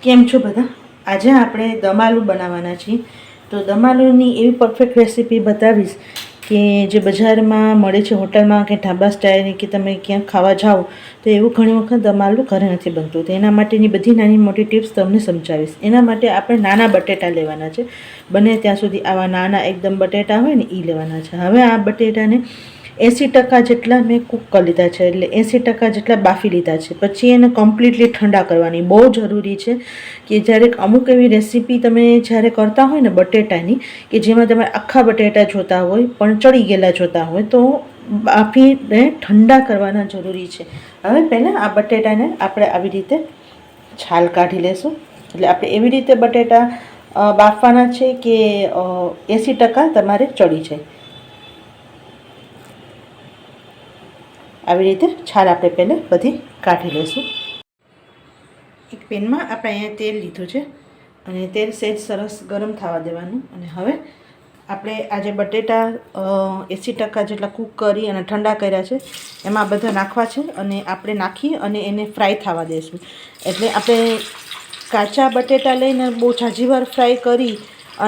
કેમ છો બધા? આજે આપણે દમ આલુ બનાવવાના છીએ. તો દમ આલુની એવી પરફેક્ટ રેસીપી બતાવીશ કે જે બજારમાં મળે છે, હોટલમાં કે ઢાબા સ્ટાઇલની, કે તમે ક્યાંક ખાવા જાઓ તો એવું ઘણી વખત દમ આલુ ઘરે નથી બનતું. તો એના માટેની બધી નાની મોટી ટિપ્સ તમને સમજાવીશ. એના માટે આપણે નાના બટેટા લેવાના છે. બને ત્યાં સુધી આવા નાના એકદમ બટેટા હોય ને એ લેવાના છે. હવે આ બટેટાને 80% જેટલા મેં કૂક કરી લીધા છે, એટલે 80% જેટલા બાફી લીધા છે. પછી એને કમ્પ્લીટલી ઠંડા કરવાની બહુ જરૂરી છે કે જ્યારે અમુક એવી રેસીપી તમે જ્યારે કરતા હોય ને બટેટાની, કે જેમાં તમે આખા બટેટા જોતા હોય પણ ચડી ગયેલા જોતા હોય, તો બાફીને ઠંડા કરવાના જરૂરી છે. હવે પહેલાં આ બટેટાને આપણે આવી રીતે છાલ કાઢી લેશું. એટલે આપણે એવી રીતે બટેટા બાફવાના છે કે 80% તમારે ચડી જાય. આવી રીતે છાલ આપણે પહેલાં બધી કાઢી લઈશું. એક પેનમાં આપણે અહીંયા તેલ લીધું છે અને તેલ સહેજ સરસ ગરમ થવા દેવાનું. અને હવે આપણે આ જે બટેટા 80% જેટલા કૂક કરી અને ઠંડા કર્યા છે એમાં બધા નાખવા છે અને આપણે નાખી અને એને ફ્રાય થવા દઈશું. એટલે આપણે કાચા બટેટા લઈને બહુ ઝાઝી વાર ફ્રાય કરી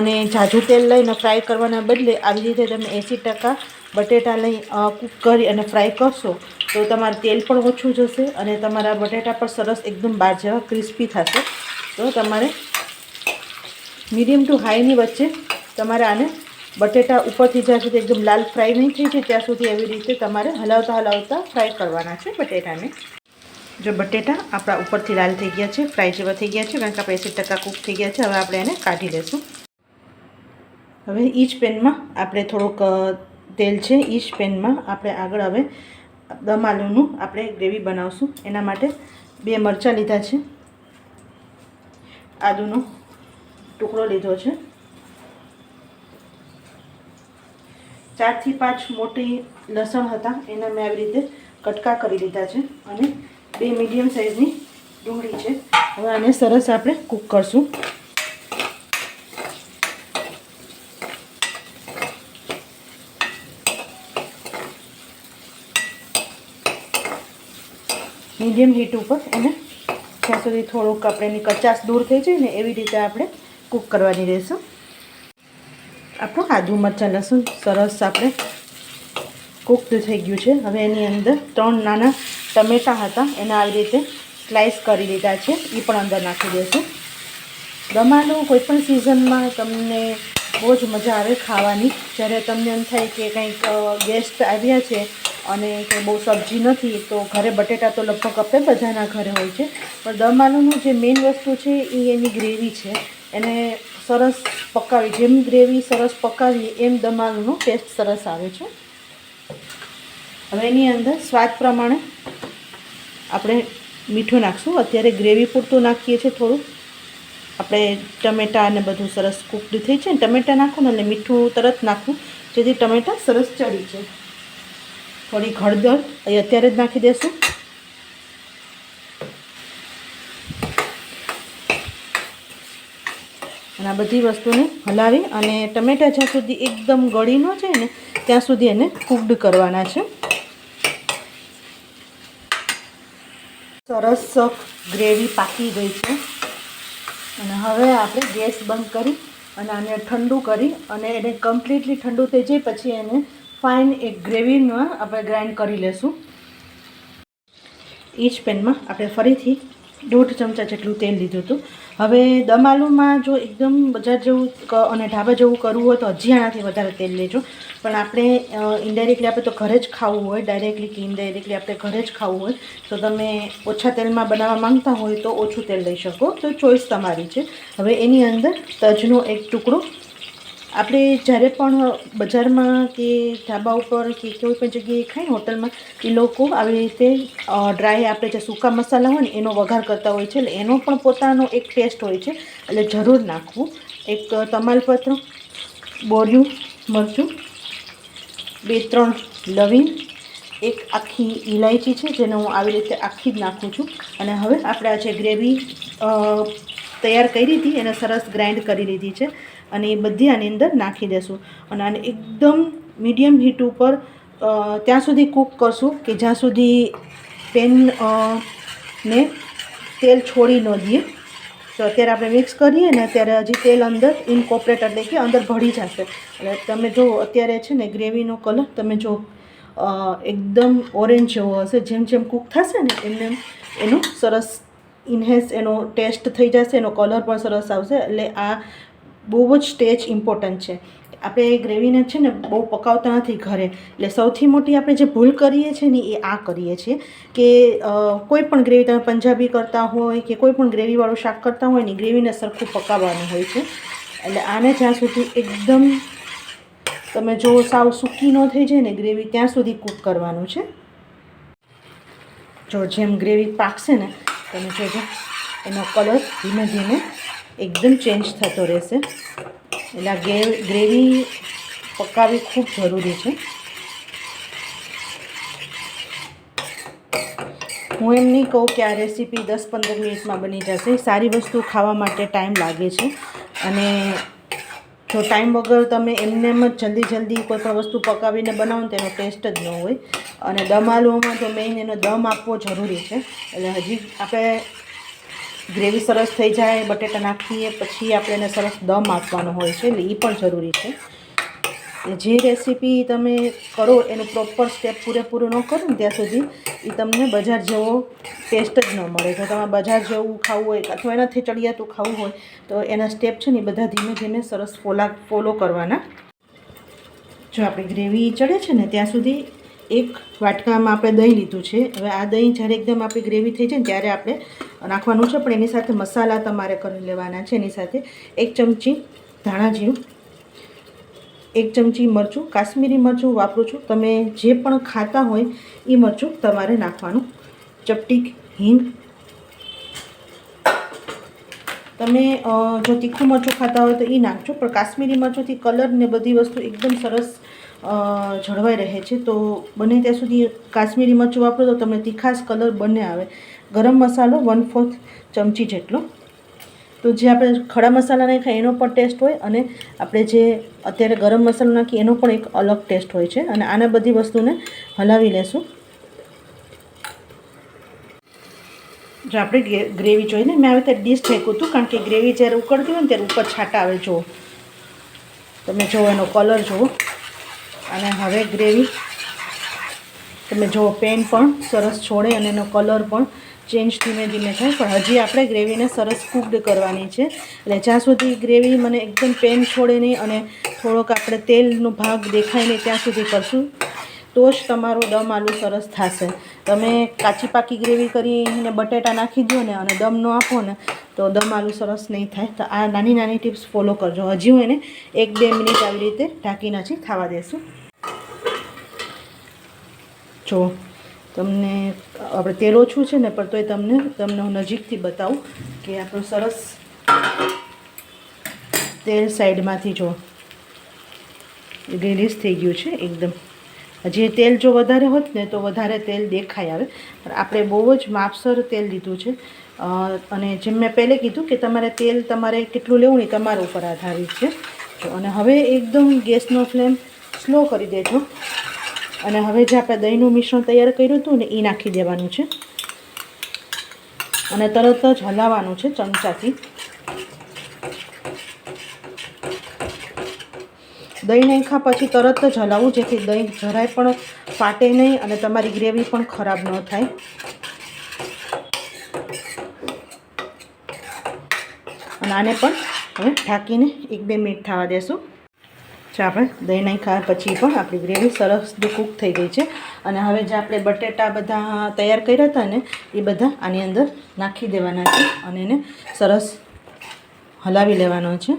અને ઝાઝું તેલ લઈને ફ્રાય કરવાના બદલે આવી રીતે તમે 80% બટેટા લઈ કૂક કરી અને ફ્રાય કરશો તો તમારું તેલ પણ ઓછું જશે અને તમારા બટેટા પણ સરસ એકદમ બાર જેવા ક્રિસ્પી થશે. તો તમારે મીડિયમ ટુ હાઈની વચ્ચે તમારે આને બટેટા ઉપરથી જ્યાં સુધી એકદમ લાલ ફ્રાય નહીં થઈ જાય ત્યાં સુધી એવી રીતે તમારે હલાવતા ફ્રાય કરવાના છે બટેટાને. જો બટેટા આપણા ઉપરથી લાલ થઈ ગયા છે, ફ્રાય જેવા થઈ ગયા છે, કારણ કે આપણે 80% કૂક થઈ ગયા છે. હવે આપણે એને કાઢી લઈશું. હવે એ જ પેનમાં આપણે થોડુંક તેલ છે, એ જ પેનમાં આપણે આગળ હવે દમ આલુનું આપણે ગ્રેવી બનાવશું. એના માટે 2 મરચાં લીધા છે, આદુનો ટુકડો લીધો છે, 4 થી 5 મોટી લસણ હતા એના મેં આવી રીતે કટકા કરી લીધા છે અને 2 મીડિયમ સાઇઝની ડુંગળી છે. હવે આને સરસ આપણે કૂક કરશું. મીડિયમ હીટ ઉપર એને જ્યાં સુધી થોડુંક આપણે એની કચાશ દૂર થઈ જાય ને એવી રીતે આપણે કૂક કરવાની રહેશે. આપણું આદુ મરચાં લસણ સરસ આપણે કૂકડ થઈ ગયું છે. હવે એની અંદર 3 નાના ટમેટાં હતા એને આવી રીતે સ્લાઈસ કરી લીધા છે, એ પણ અંદર નાખી દઈશું. દમ આલુ કોઈપણ સિઝનમાં તમને બહુ જ મજા આવે ખાવાની. જ્યારે તમને એમ થાય કે કંઈક ગેસ્ટ આવ્યા છે અને કે બહુ સબ્જી નથી, તો ઘરે બટેટા તો લગભગ આપણે બધાના ઘરે હોય છે, પણ દમ આલુનું જે મેઇન વસ્તુ છે એ એની ગ્રેવી છે. એને સરસ પકાવી, જેમ ગ્રેવી સરસ પકાવીએ એમ દમ આલુનો ટેસ્ટ સરસ આવે છે. હવે એની અંદર સ્વાદ પ્રમાણે આપણે મીઠું નાખશું. અત્યારે ગ્રેવી પૂરતું નાખીએ છીએ થોડું. આપણે ટમેટાં અને બધું સરસ કૂકડ થઈ છે ને, ટમેટાં નાખવું ને એટલે મીઠું તરત નાખવું જેથી ટમેટાં સરસ ચડી જાય. થોડી હળદર એ અત્યારે જ નાખી દઈશું. અને આ બધી વસ્તુને હલાવી અને ટમેટાં જ્યાં સુધી એકદમ ગળી ન જાય ને ત્યાં સુધી એને કૂકડ કરવાના છે. સરસ ગ્રેવી પાકી ગઈ છે અને હવે આપણે ગેસ બંધ કરી અને આને ઠંડુ કરી અને એને કમ્પ્લીટલી ઠંડુ થઈ જાય પછી એને ફાઇન એક ગ્રેવીમાં આપણે ગ્રાઇન્ડ કરી લેશું. એ જ પેનમાં આપણે ફરીથી 1.5 ચમચા જેટલું તેલ લીધું હતું. હવે દમ આલુમાં જો એકદમ બજાર જેવું અને ઢાબા જેવું કરવું હોય તો હજી આનાથી વધારે તેલ લેજો. પણ આપણે ઇનડાયરેક્ટલી આપણે તો ઘરે જ ખાવું હોય, ડાયરેક્ટલી કે ઇનડાયરેક્ટલી આપણે ઘરે જ ખાવું હોય તો તમે ઓછા તેલમાં બનાવવા માંગતા હોય તો ઓછું તેલ લઈ શકો, તો ચોઈસ તમારી છે. હવે એની અંદર તજનો એક ટુકડો, આપણે જ્યારે પણ બજારમાં કે ઢાબા ઉપર કે કોઈ પણ જગ્યાએ ખાઈએ હોટલમાં, એ લોકો આવી રીતે ડ્રાય આપણે જે સૂકા મસાલા હોય ને એનો વઘાર કરતા હોય છે. એટલે એનો પણ પોતાનો એક ટેસ્ટ હોય છે, એટલે જરૂર નાખવું. એક તમાલપત્ર, બોરિયું મરચું, 2-3 લવિંગ, એક આખી ઇલાયચી છે જેને હું આવી રીતે આખી જ નાખું છું. અને હવે આપણે આ જે ગ્રેવી તૈયાર કરી હતી એને સરસ ગ્રાઇન્ડ કરી લીધી છે અને એ બધી આની અંદર નાખી દેશું. અને આને એકદમ મીડિયમ હીટ ઉપર ત્યાં સુધી કૂક કરશું કે જ્યાં સુધી પેન ને તેલ છોડી ન દઈએ. તો અત્યારે આપણે મિક્સ કરીએ ને ત્યારે હજી તેલ અંદર ઇનકોપરેટ એટલે કે અંદર ભળી જશે. એટલે તમે જો અત્યારે છે ને ગ્રેવીનો કલર તમે જો એકદમ ઓરેન્જ જેવો હશે. જેમ જેમ કૂક થશે ને એમ એનું સરસ ઇન્હેન્સ એનો ટેસ્ટ થઈ જશે, એનો કલર પણ સરસ આવશે. એટલે આ બહુ જ સ્ટેજ ઇમ્પોર્ટન્ટ છે. આપણે ગ્રેવીને છે ને બહુ પકાવતા નથી ઘરે. એટલે સૌથી મોટી આપણે જે ભૂલ કરીએ છીએ ને એ આ કરીએ છીએ કે કોઈ પણ ગ્રેવી તમે પંજાબી કરતા હોય કે કોઈ પણ ગ્રેવીવાળું શાક કરતા હોય ને ગ્રેવીને સરખું પકાવવાનું હોય છે. એટલે આને જ્યાં સુધી એકદમ તમે જો સાવ સૂકી ન થઈ જાય ને ગ્રેવી ત્યાં સુધી કૂક કરવાનું છે. જો જેમ ગ્રેવી પાકશે ને તમે જોજો એનો કલર ધીમે ધીમે એકદમ ચેન્જ થતો રહેશે. એટલે આ ગ્રેવી પકાવવી ખૂબ જરૂરી છે. હું એમ નહીં કહું કે આ રેસીપી 10-15 મિનિટમાં બની જશે. સારી વસ્તુ ખાવા માટે ટાઈમ લાગે છે. અને જો ટાઈમ વગર તમે એમને એમ જ જલ્દી કોઈ પણ વસ્તુ પકાવીને બનાવો તો એનો ટેસ્ટ જ ન હોય. અને દમ આલુમાં તો મેઇન એનો દમ આપવો જરૂરી છે. એટલે હજી આપણે ગ્રેવી સરસ થઈ જાય, બટેટા નાખીએ પછી આપણે એને સરસ દમ આપવાનો હોય છે. એટલે એ પણ જરૂરી છે. જે રેસીપી તમે કરો એનું પ્રોપર સ્ટેપ પૂરેપૂરું ન કરો ને ત્યાં સુધી એ તમને બજાર જેવો ટેસ્ટ જ ન મળે. જો તમે બજાર જેવું ખાવું હોય અથવા એનાથી ચડિયાતું ખાવું હોય તો એના સ્ટેપ છે ને એ બધા ધીમે ધીમે સરસ ફોલો કરવાના. જો આપણી ગ્રેવી ચડે છે ને ત્યાં સુધી એક વાટકામાં આપણે દહીં લીધું છે. હવે આ દહીં જ્યારે એકદમ આપણી ગ્રેવી થઈ જાય ને ત્યારે આપણે નાખવાનું છે. પણ એની સાથે મસાલા તમારે કરી લેવાના છે. એની સાથે 1 ચમચી ધાણા જીરું, 1 ચમચી મરચું, કાશ્મીરી મરચું વાપરું છું. તમે જે પણ ખાતા હોય એ મરચું તમારે નાખવાનું. ચપટી હિંગ, તમે જો તીખું મરચું ખાતા હોય તો એ નાખજો. પણ કાશ્મીરી મરચુંથી કલર ને બધી વસ્તુ એકદમ સરસ જળવાઈ રહે છે. તો બને ત્યાં સુધી કાશ્મીરી મરચું વાપરો તો તમને તીખાશ કલર બંને આવે. ગરમ મસાલો 1/4 ચમચી જેટલો. તો જે આપણે ખડા મસાલા નાખ્યા એનો પણ ટેસ્ટ હોય અને આપણે જે અત્યારે ગરમ મસાલો નાખીએ એનો પણ એક અલગ ટેસ્ટ હોય છે. અને આને બધી વસ્તુને હલાવી લેશું. જો આપણે ગ્રેવી જોઈને મેં આવી રીતે ડીશ ફેંક્યું હતું કારણ કે ગ્રેવી જ્યારે ઉકળતી હોય ને ત્યારે ઉપર છાંટા આવે. જુઓ તમે જુઓ એનો કલર જુઓ. અને હવે ગ્રેવી તમે જુઓ પેન પણ સરસ છોડે અને એનો કલર પણ ચેન્જ ધીમે ધીમે થાય. પણ હજી આપણે ગ્રેવીને સરસ કૂકડ કરવાની છે. એટલે જ્યાં સુધી ગ્રેવી મને એકદમ પેન છોડે નહીં અને થોડોક આપણે તેલનો ભાગ દેખાય નહીં ત્યાં સુધી કરશું તો જ તમારો દમ આલુ સરસ થશે. તમે કાચી પાકી ગ્રેવી કરીને બટેટા નાખી દો ને અને દમ ન આપો ને તો દમ આલુ સરસ નહીં થાય. તો આ નાની નાની ટિપ્સ ફોલો કરજો. હજી હું એને 1-2 મિનિટ આવી રીતે ઢાંકીને હજી થવા દેશું. જો તમને આપણે તેલ ઓછું છે ને પણ તોય તમને હું નજીકથી બતાવું કે આપણું સરસ તેલ સાઈડમાંથી જો રિલીઝ થઈ ગયું છે એકદમ. હજી તેલ જો વધારે હોત ને તો વધારે તેલ દેખાય આવે. પણ આપણે બહુ જ માપસર તેલ લીધું છે. અને જેમ મેં પહેલે કીધું કે તેલ તમારે કેટલું લેવું ને તમારા ઉપર આધારિત છે. અને હવે એકદમ ગેસનો ફ્લેમ સ્લો કરી દેજો. અને હવે જે આપણે દહીંનું મિશ્રણ તૈયાર કર્યું હતું ને એ નાખી દેવાનું છે. અને તરત જ હલાવવાનું છે ચમચાથી. દહીં નાખ્યા પછી તરત જ હલાવવું જેથી દહીં જરાય પણ ફાટે નહીં અને તમારી ગ્રેવી પણ ખરાબ ન થાય. અને આને પણ હવે ઢાંકીને 1-2 મિનિટ થવા દેશું. જો આપણે દહીં નાખ્યા પછી પણ આપણી ગ્રેવી સરસ કૂક થઈ ગઈ છે. અને હવે જે આપણે બટેટા બધા તૈયાર કર્યા હતા ને એ બધા આની અંદર નાખી દેવાના છે અને એને સરસ હલાવી લેવાનો છે.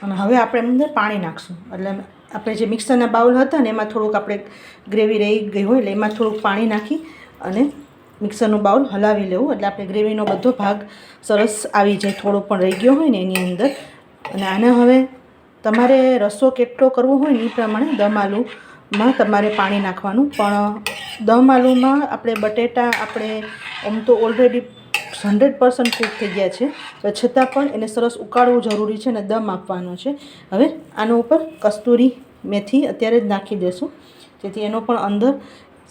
અને હવે આપણે અંદર પાણી નાખશું. એટલે આપણે જે મિક્સરના બાઉલ હતા ને એમાં થોડુંક આપણે ગ્રેવી રહી ગઈ હોય એટલે એમાં થોડુંક પાણી નાખી અને મિક્સરનું બાઉલ હલાવી લેવું. એટલે આપણે ગ્રેવીનો બધો ભાગ સરસ આવી જાય. થોડો પણ રહી ગયો હોય ને એની અંદર. અને આને હવે તમારે રસો કેટલો કરવો હોય ને એ પ્રમાણે દમ આલુમાં તમારે પાણી નાખવાનું. પણ દમ આલુમાં આપણે બટેટા આપણે આમ તો ઓલરેડી 100% કૂક થઈ ગયા છે. તો છતાં પણ એને સરસ ઉકાળવું જરૂરી છે અને દમ આપવાનો છે. હવે આનો ઉપર કસ્તુરી મેથી અત્યારે જ નાખી દેશું. જેથી એનો પણ અંદર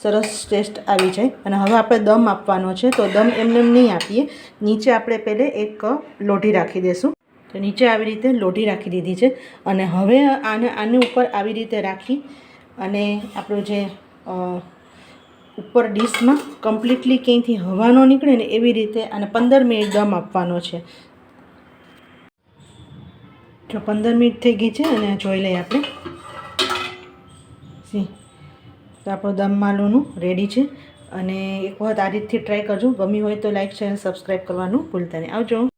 સરસ ટેસ્ટ આવી જાય. અને હવે આપણે દમ આપવાનો છે, તો દમ એમને નહીં આપીએ. નીચે આપણે પહેલે એક લોઢી રાખી દઈશું. તો નીચે આવી રીતે લોઢી રાખી દીધી છે. અને હવે આની ઉપર આવી રીતે રાખી અને આપણું જે ઉપર ડીશમાં કમ્પ્લીટલી ક્યાંયથી હવા ન નીકળે ને એવી રીતે આને 15 મિનિટ દમ આપવાનો છે. જો 15 મિનિટ થઈ ગઈ છે અને જોઈ લઈએ આપણે. તો આપણું દમ આલુનું રેડી છે. અને એક વખત આ રીતથી ટ્રાય કરજો. ગમી હોય તો લાઈક, શેર, સબસ્ક્રાઈબ કરવાનું ભૂલતા નહીં. આવજો.